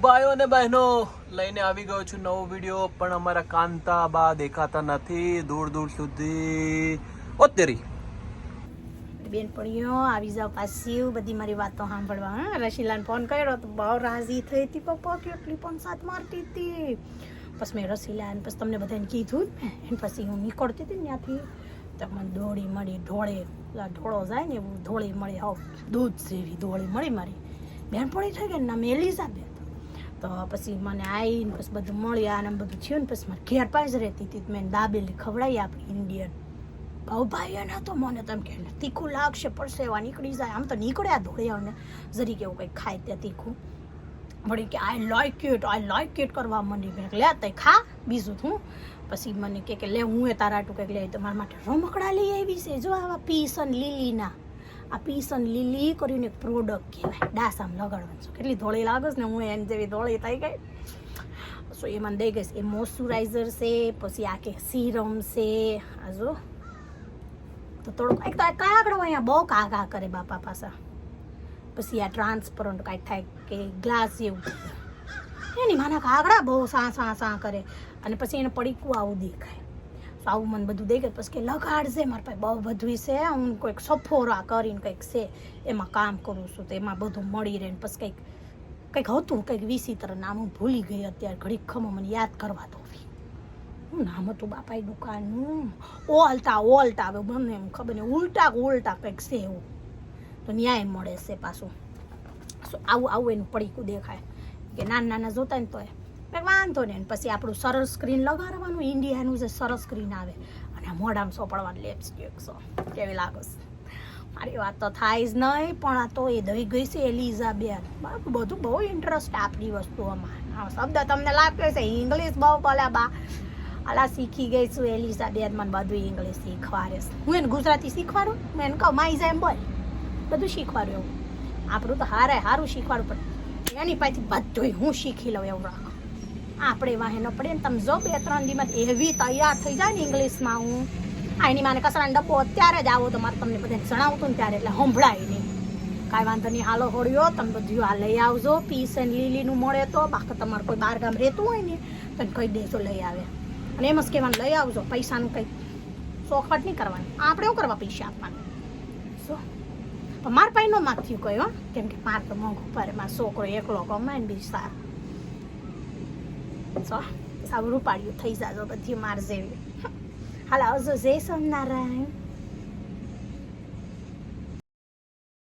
ભાઈઓ અને બહેનો લઈને આવી ગયો છું નવો વિડીયો, પણ અમારા કાંતા બા દેખાતા નથી દૂર દૂર સુધી. ઓ તેરી બેનપણીઓ આવી જાવ પાછી, બધી મારી વાતો સાંભળવા. રસીલાને ફોન કર્યો તો બહુ રાજી થઈ હતી. પપ્પા કેટલી પણ સાથ મારતી હતી. પછી મેં રસીલાને પછી તમને બધાને કીધું ને, એને પછી હું નીકળતી હતી ને ત્યાંથી તો મને દોડી મળી ઢોળે, ઢોળો જાય ને એવું ધોળી મળી, હાવ દૂધ જેવી ધોળી મળી. મારી બેનપણી થઈ ગઈ ને, નામ એલિઝાબેથ. તો પછી મને આવીને પછી બધું મળી આને બધું થયું ને પછી મારે ઘેર પાસ રહેતી હતી. મેં દાબેલી ખવડાવી આપણી ઇન્ડિયન. બહુ ભાઈ ના તો મને તેમ કે તીખું લાગશે, પરસેવા નીકળી જાય. આમ તો નીકળ્યા ધોળિયાને જરી કેવું કંઈક ખાય ત્યાં તીખું વળી કે આઈ લાઈક ઇટ કરવા માંડી. મેં લે તે ખા, બીજું હું. પછી મને કે લે હું એ તારા આટું કંઈક લે, તો મારા માટે રમકડા લઈ આવી છે. જો આવા પીસન લીલીના, આ પીસન લીલી કરીને એક પ્રોડક્ટ કહેવાય, ડાસામ લગાડવાનું છે. કેટલી ધોળી લાગે છે ને, હું એની જેવી ધોળી થઈ ગઈ. સો એ મને દઈ ગઈ. એ મોઇશ્ચરાઇઝર છે, પછી આ કે સીરમ છે. આ જો તો થોડુંક એક તો આ કાગડો અહીંયા બહુ કાગા કરે બાપા પાછા. પછી આ ટ્રાન્સપરન્ટ કાંઈક થાય કે ગ્લાસ જેવું, એની માના કાગડા બહુ સા કરે. અને પછી એને પડીકું આવું દેખાય. તો આવું મને બધું દેખાય. પછી કે લગાડશે, મારા પાસે બહુ બધું છે, હું કોઈક સફોરા કરીને કંઈક છે એમાં કામ કરું છું, તો એમાં બધું મળી રહે. પછી કંઈક હતું કંઈક વિચિત્ર નામ, હું ભૂલી ગઈ અત્યારે. ઘડીક ખમો મને યાદ કરવા દો. શું નામ હતું બાપાઈ દુકાનનું? ઓલટા હવે મને એમ ખબર નહીં, ઉલટા કંઈક છે એવું. તો ન્યાય મળે છે પાછું. આવું એનું પડીકું દેખાય કે નાના જોતા ને તો કંઈક વાંધો ને. પછી આપણું સરળ સ્ક્રીન લગાડવાનું, ઇન્ડિયાનું જે સરસ સ્ક્રીન આવે, અને મોઢામાં સોપડવાનું લિપસ્ટિક. કેવી લાગે છે? મારી વાત તો થાય જ નહીં, પણ આ તો એ દઈ ગઈ છે એલિઝાબેથ. બધું બહુ ઇન્ટરેસ્ટ આપણી વસ્તુઓમાં. આ શબ્દ તમને લાગે છે ઇંગ્લિશ બહુ બોલે બા. અલા શીખી ગઈ છું એલિઝાબેથ, મને બધું ઇંગ્લિશ શીખવાડે છે. હું એને ગુજરાતી શીખવાડું, હું એને કહું માઈ જાય એમ બોલ, બધું શીખવાડ્યું. આપણું તો સારું શીખવાડવું પડે. એની પાસેથી બધું હું શીખી લઉં એવું રાખો. આપણે વાહે ન પડે ને. તમે જો 2-3 દિવસમાં એવી તૈયાર થઈ જાય ને ઇંગ્લિશમાં. હું એની માને કચરાનો ડબ્બો અત્યારે જ આવો તો મારે તમને બધાને જણાવતું ને ત્યારે, એટલે સંભળાય નહીં. કાંઈ વાંધો નહીં, હાલો હોળ્યો તમે બધું આ લઈ આવજો. પીસ એન્ડ લીલીનું મળે તો. બાકી તમારે કોઈ બહાર ગામ રહેતું હોય ને તો કહી દેજો લઈ આવે. અને એમ જ કહેવાનું લઈ આવજો. પૈસાનું કંઈક ચોખવટ નહીં કરવાની. આપણે શું કરવા પૈસા આપવાના? શું પણ મારા પાસે ન માગથી કહ્યું, કેમ કે મારે તો મોંઘું પડે. મારો છોકરો એકલો કમાય ને બીજું સારું. સારું રૂપાળિયું થઈ જાજો બધી માર જેવી. હાલ આવજો. જય સ્વામિનારાયણ.